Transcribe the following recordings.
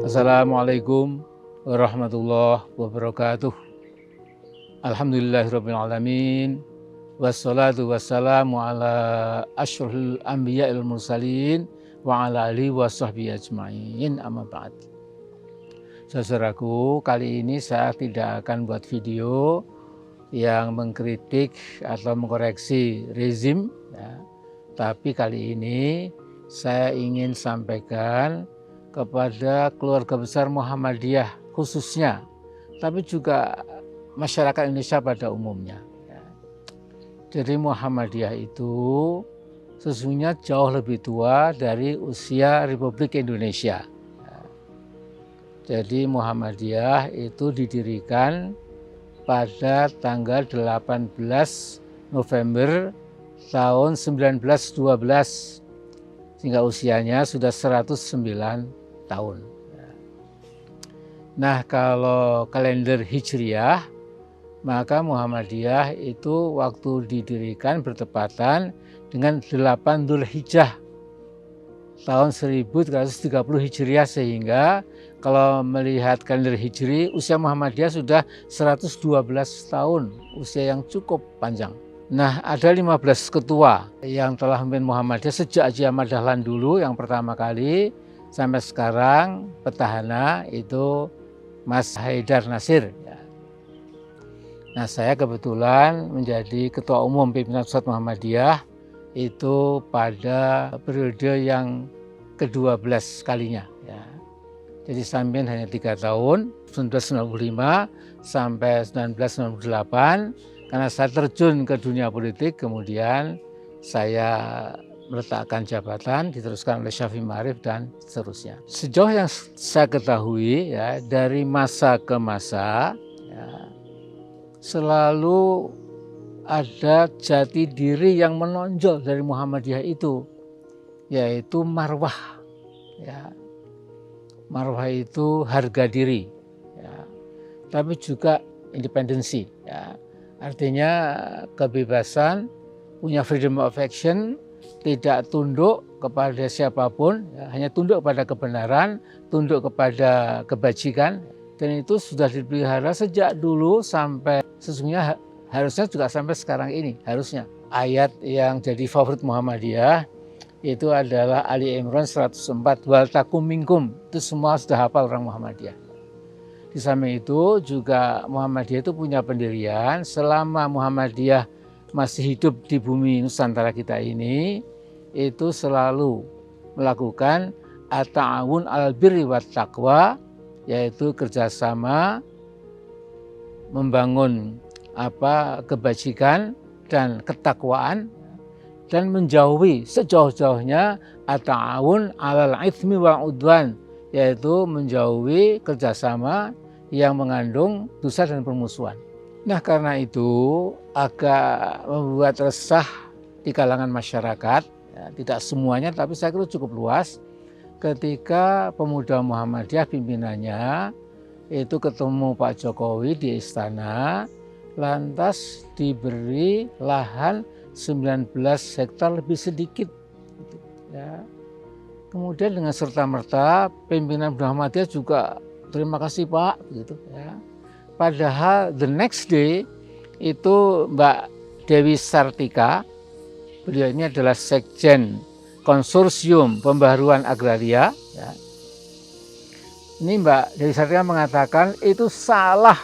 Assalamualaikum warahmatullahi wabarakatuh. Alhamdulillahirabbil alamin. Wassalatu wassalamu ala asyrofil anbiya'il mursalin wa ala alihi washabbihi ajmain, amma ba'd. Saudaraku, kali ini saya tidak akan buat video yang mengkritik atau mengkoreksi rezim ya. Tapi kali ini saya ingin sampaikan kepada keluarga besar Muhammadiyah khususnya, tapi juga masyarakat Indonesia pada umumnya. Ya. Jadi Muhammadiyah itu sesungguhnya jauh lebih tua dari usia Republik Indonesia. Ya. Jadi Muhammadiyah itu didirikan pada tanggal 18 November tahun 1912, sehingga usianya sudah 109 tahun. Nah, kalau kalender Hijriah, maka Muhammadiyah itu waktu didirikan bertepatan dengan 8 Dzulhijjah tahun 1330 Hijriah, sehingga kalau melihat kalender Hijri, usia Muhammadiyah sudah 112 tahun, usia yang cukup panjang. Nah, ada 15 ketua yang telah memimpin Muhammadiyah sejak Haji Ahmad Dahlan dulu yang pertama kali sampai sekarang petahana itu Mas Haidar Nasir. Nah, saya kebetulan menjadi ketua umum pimpinan pusat Muhammadiyah itu pada periode yang ke-12 kalinya. Ya. Jadi sampai hanya 3 tahun, 1995 sampai 1998, karena saya terjun ke dunia politik, kemudian saya meletakkan jabatan, diteruskan oleh Syafi'i Ma'arif dan seterusnya. Sejauh yang saya ketahui, ya, dari masa ke masa, ya, selalu ada jati diri yang menonjol dari Muhammadiyah itu, yaitu marwah. Ya. Marwah itu harga diri, ya. Tapi juga independensi. Ya. Artinya kebebasan, punya freedom of action, tidak tunduk kepada siapapun, ya, hanya tunduk kepada kebenaran, tunduk kepada kebajikan. Dan itu sudah dipelihara sejak dulu sampai sesungguhnya harusnya juga sampai sekarang ini, harusnya. Ayat yang jadi favorit Muhammadiyah itu adalah Ali Imran 104, wal takum minkum. Itu semua sudah hafal orang Muhammadiyah. Di samping itu juga Muhammadiyah itu punya pendirian, selama Muhammadiyah masih hidup di bumi Nusantara kita ini, itu selalu melakukan at-ta'awun 'alal birri wat taqwa, yaitu kerjasama membangun kebajikan dan ketakwaan, dan menjauhi sejauh-jauhnya at-ta'awun 'alal itsmi wal 'udwan, yaitu menjauhi kerjasama yang mengandung dosa dan permusuhan. Nah, karena itu agak membuat resah di kalangan masyarakat, ya, tidak semuanya tapi saya kira cukup luas, ketika pemuda Muhammadiyah pimpinannya itu ketemu Pak Jokowi di istana, lantas diberi lahan 19 hektar lebih sedikit. Ya. Kemudian dengan serta-merta pimpinan Muhammadiyah juga terima kasih Pak, gitu ya. Padahal the next day itu Mbak Dewi Sartika, beliau ini adalah Sekjen Konsorsium Pembaharuan Agraria. Ya. Ini Mbak Dewi Sartika mengatakan itu salah,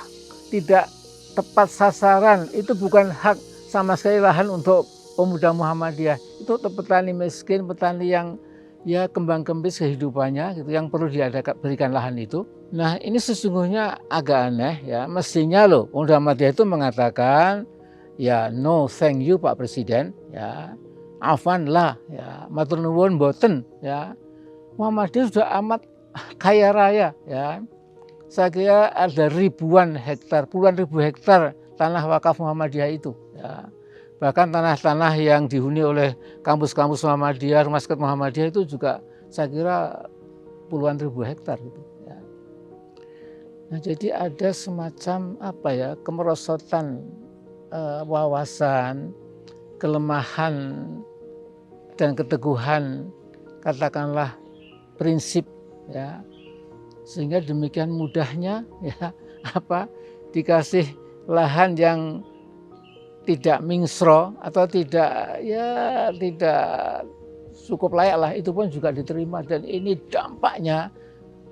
tidak tepat sasaran, itu bukan hak sama sekali lahan untuk pemuda Muhammadiyah. Itu untuk petani miskin, petani yang ya kembang-kembis kehidupannya, gitu, yang perlu berikan lahan itu. Nah, ini sesungguhnya agak aneh, ya. Mestinya loh Muhammadiyah itu mengatakan ya no thank you Pak Presiden, ya. Afwan lah, ya. Matur nuwun mboten, ya. Muhammadiyah sudah amat kaya raya, ya. Saya kira ada ribuan hektar, puluhan ribu hektar tanah wakaf Muhammadiyah itu, ya. Bahkan tanah-tanah yang dihuni oleh kampus-kampus Muhammadiyah, rumah sakit Muhammadiyah itu juga saya kira puluhan ribu hektar gitu. Ya. Nah, jadi ada semacam kemerosotan wawasan, kelemahan dan keteguhan, katakanlah prinsip, ya, sehingga demikian mudahnya ya dikasih lahan yang tidak mingsro atau tidak cukup layak lah, itu pun juga diterima. Dan ini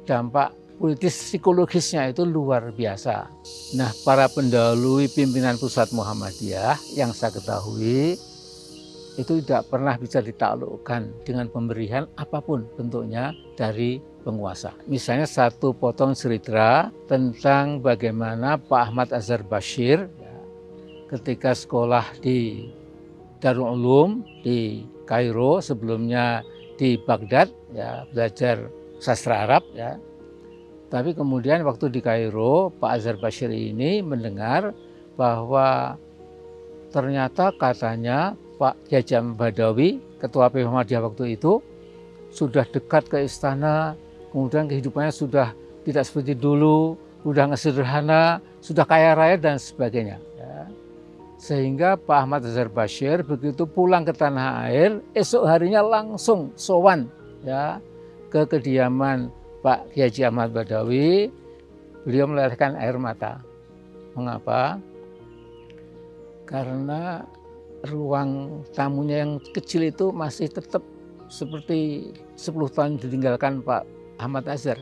dampak politis psikologisnya itu luar biasa. Nah, para pendahulu pimpinan pusat Muhammadiyah yang saya ketahui itu tidak pernah bisa ditaklukkan dengan pemberian apapun bentuknya dari penguasa. Misalnya satu potong cerita tentang bagaimana Pak Ahmad Azhar Bashir ketika sekolah di Darul Ulum di Kairo, sebelumnya di Baghdad ya, belajar sastra Arab ya. Tapi kemudian waktu di Kairo, Pak Azhar Bashir ini mendengar bahwa ternyata katanya Pak Kiai Ahmad Badawi, ketua PP Muhammadiyah waktu itu, sudah dekat ke istana, kemudian kehidupannya sudah tidak seperti dulu, sudah nggak sederhana, sudah kaya raya dan sebagainya. Ya. Sehingga Pak Ahmad Azhar Bashir begitu pulang ke tanah air, esok harinya langsung sowan ya ke kediaman Pak Kiai Ahmad Badawi. Beliau melelehkan air mata. Mengapa? Karena ruang tamunya yang kecil itu masih tetap seperti 10 tahun ditinggalkan Pak Ahmad Azhar.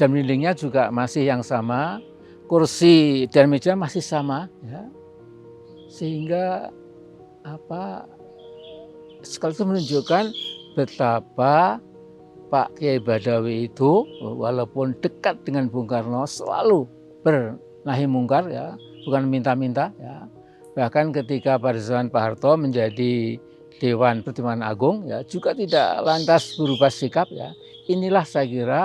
Jam dindingnya juga masih yang sama, kursi dan meja masih sama, ya. Sehingga sekaligus menunjukkan betapa Pak Kiai Badawi itu walaupun dekat dengan Bung Karno selalu bernahi mungkar ya, bukan minta-minta ya. Bahkan ketika pada zaman Pak Harto menjadi Dewan Pertimbangan Agung ya juga tidak lantas berubah sikap ya. Inilah saya kira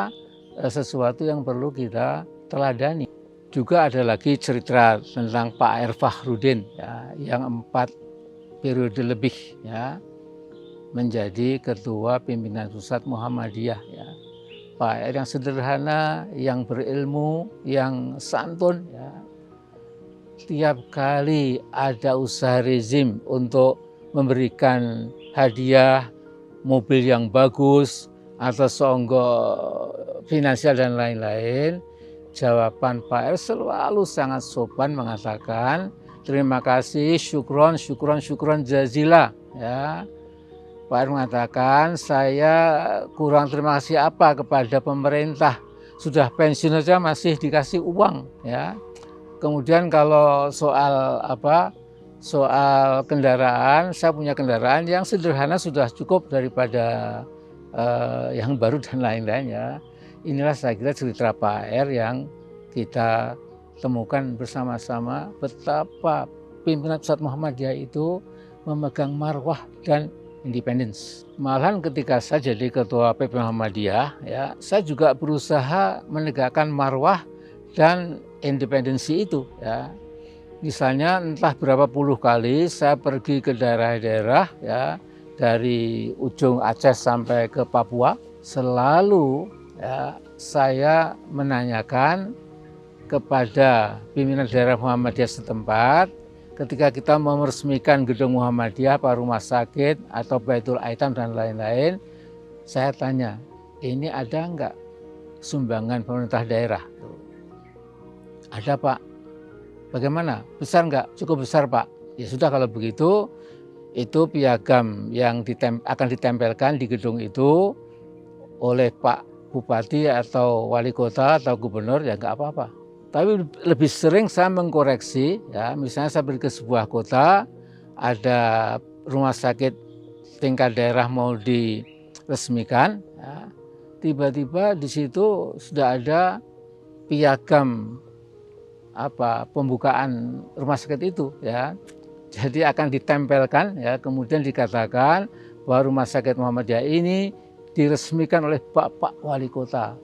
sesuatu yang perlu kita teladani. Juga ada lagi cerita tentang Pak R. Fakhrudin ya, yang 4 periode lebih ya menjadi ketua pimpinan pusat Muhammadiyah ya. Pak R yang sederhana, yang berilmu, yang santun ya. Setiap kali ada usaha rezim untuk memberikan hadiah mobil yang bagus atau songgo finansial dan lain-lain, jawaban Pak R selalu sangat sopan mengatakan terima kasih, syukron jazila ya. Pak R mengatakan saya kurang terima kasih apa kepada pemerintah, sudah pensiun saja masih dikasih uang ya. Kemudian kalau soal kendaraan, saya punya kendaraan yang sederhana sudah cukup daripada yang baru dan lain-lainnya. Inilah saya kira cerita Pak R yang kita temukan bersama-sama betapa pimpinan pusat Muhammadiyah itu memegang marwah dan independence. Malahan ketika saya jadi ketua PP Muhammadiyah, ya, saya juga berusaha menegakkan marwah dan independensi itu. Ya. Misalnya entah berapa puluh kali saya pergi ke daerah-daerah, ya, dari ujung Aceh sampai ke Papua, selalu ya, saya menanyakan kepada pimpinan daerah Muhammadiyah setempat, ketika kita mau meresmikan gedung Muhammadiyah, apa rumah sakit atau Baitul Aitam dan lain-lain, saya tanya, ini ada enggak sumbangan pemerintah daerah? Ada Pak. Bagaimana? Besar enggak? Cukup besar Pak. Ya sudah kalau begitu, itu piagam yang akan ditempelkan di gedung itu oleh Pak Bupati atau Wali Kota atau Gubernur, ya enggak apa-apa. Tapi lebih sering saya mengkoreksi, ya, misalnya saya pergi ke sebuah kota, ada rumah sakit tingkat daerah mau diresmikan, ya, tiba-tiba di situ sudah ada piagam pembukaan rumah sakit itu, ya. Jadi akan ditempelkan, ya, kemudian dikatakan bahwa rumah sakit Muhammadiyah ini diresmikan oleh Bapak Wali Kota,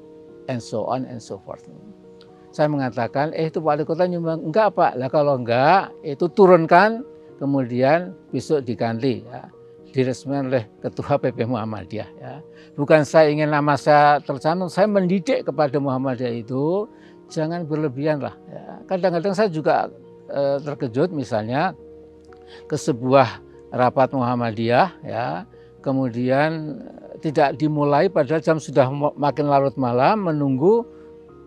and so on and so forth. Saya mengatakan, itu Wali Kota nyumbang, enggak Pak, lah kalau enggak, itu turunkan, kemudian besok diganti, ya, diresmikan oleh Ketua PP Muhammadiyah. Ya. Bukan saya ingin nama saya tercantum, saya mendidik kepada Muhammadiyah itu, jangan berlebihan lah. Ya. Kadang-kadang saya juga terkejut, misalnya ke sebuah rapat Muhammadiyah, ya, kemudian tidak dimulai padahal jam sudah makin larut malam menunggu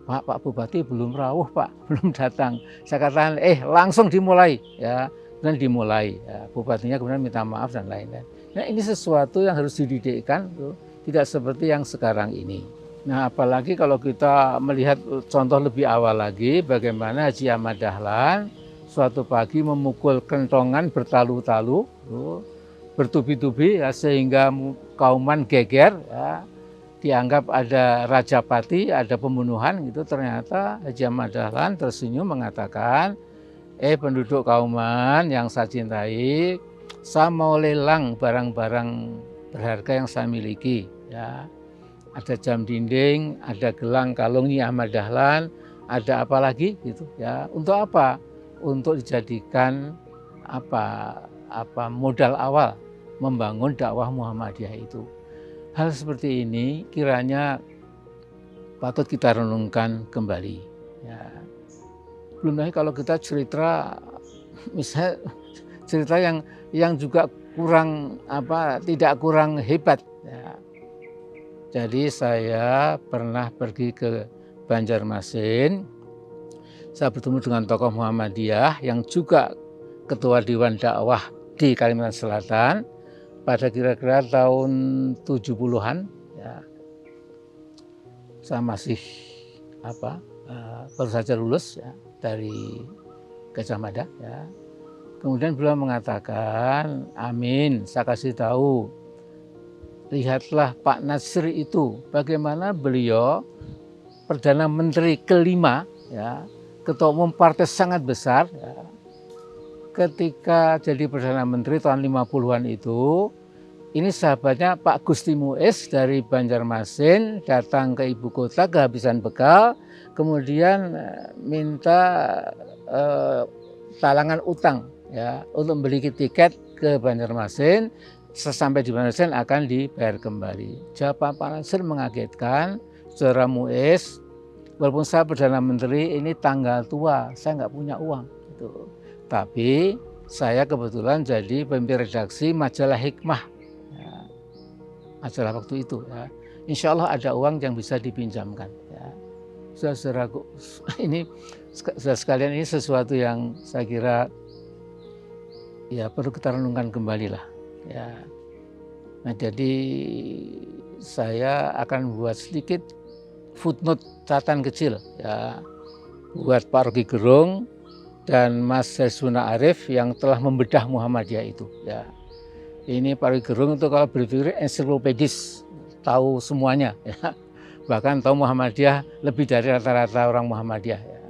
Pak Bupati belum rawuh Pak, belum datang. Saya katakan langsung dimulai ya, dan dimulai. Ya, bupatinya kemudian minta maaf dan lain-lain. Nah, ini sesuatu yang harus dididikkan, tidak seperti yang sekarang ini. Nah, apalagi kalau kita melihat contoh lebih awal lagi, bagaimana Haji Ahmad Dahlan suatu pagi memukul kentongan bertalu-talu, bertubi-tubi ya, sehingga kauman geger ya, dianggap ada rajapati, ada pembunuhan gitu. Ternyata Haji Ahmad Dahlan tersenyum mengatakan, penduduk kauman yang saya cintai, saya mau lelang barang-barang berharga yang saya miliki ya. Ada jam dinding, ada gelang kalung Nyi Ahmad Dahlan, ada apa lagi gitu ya. Untuk apa? Untuk dijadikan modal awal membangun dakwah Muhammadiyah itu. Hal seperti ini kiranya patut kita renungkan kembali. Ya. Belum lagi kalau kita cerita, misalnya cerita yang juga kurang tidak kurang hebat. Ya. Jadi saya pernah pergi ke Banjarmasin, saya bertemu dengan tokoh Muhammadiyah yang juga ketua Dewan Dakwah di Kalimantan Selatan pada kira-kira tahun 70-an. Ya. Saya masih baru saja lulus ya, dari Gajah Mada. Ya. Kemudian beliau mengatakan, amin, saya kasih tahu. Lihatlah Pak Nasir itu, bagaimana beliau Perdana Menteri kelima, ya, Ketua Umum partai sangat besar, ya, ketika jadi Perdana Menteri tahun 50-an itu, ini sahabatnya Pak Gusti Muiz dari Banjarmasin datang ke ibu kota kehabisan bekal, kemudian minta talangan utang ya, untuk membeli tiket ke Banjarmasin. Sesampai di Banjarmasin akan dibayar kembali. Jawaban Pak Nasir mengagetkan, saudara Muiz, walaupun saya Perdana Menteri, ini tanggal tua, saya nggak punya uang. Gitu. Tapi saya kebetulan jadi pemimpin redaksi majalah Hikmah, ya, majalah waktu itu. Ya. Insya Allah ada uang yang bisa dipinjamkan. Ya. Saudaraku, ini sekalian ini sesuatu yang saya kira ya perlu kita renungkan kembali lah. Ya. Nah, jadi saya akan buat sedikit footnote catatan kecil ya buat Pak Roky Gerung dan Mas Hersuna Arif yang telah membedah Muhammadiyah itu ya. Ini Pak Roky Gerung itu kalau berpikir ensiklopedis, tahu semuanya ya. Bahkan tahu Muhammadiyah lebih dari rata-rata orang Muhammadiyah ya.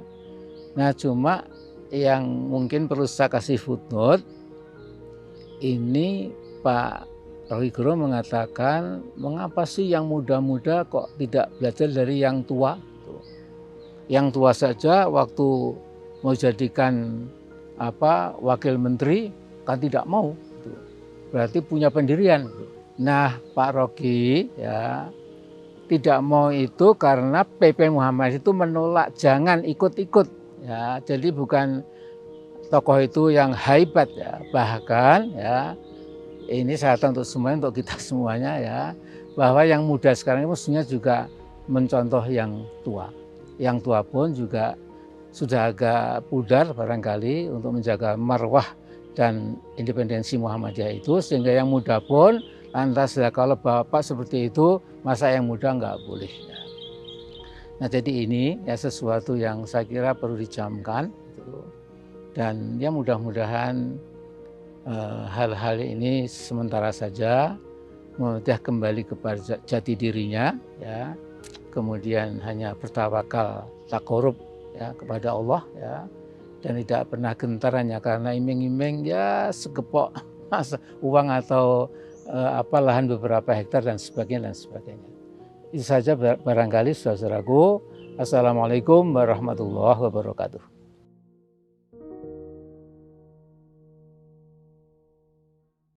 Nah, cuma yang mungkin perlu saya kasih footnote, ini Pak Roky Gerung mengatakan, mengapa sih yang muda-muda kok tidak belajar dari yang tua? Yang tua saja waktu mau jadikan wakil menteri kan tidak mau. Berarti punya pendirian. Nah, Pak Roky ya tidak mau itu karena PP Muhammadiyah itu menolak, jangan ikut-ikut. Ya, jadi bukan tokoh itu yang hebat ya, bahkan ya ini syaratan untuk semuanya, untuk kita semuanya ya, bahwa yang muda sekarang ini mestinya juga mencontoh yang tua. Yang tua pun juga sudah agak pudar barangkali untuk menjaga marwah dan independensi Muhammadiyah itu, sehingga yang muda pun lantas ya, kalau bapak seperti itu masa yang muda nggak boleh. Ya. Nah, jadi ini ya sesuatu yang saya kira perlu dicamkan. Dan ya mudah-mudahan hal-hal ini sementara saja, Muhammadiyah kembali kepada jati dirinya, ya, kemudian hanya bertawakal tak korup ya, kepada Allah ya, dan tidak pernah gentar hanya karena iming-iming ya segepok uang atau lahan beberapa hektar dan sebagainya dan sebagainya. Itu saja barangkali saudaraku. Assalamualaikum warahmatullahi wabarakatuh.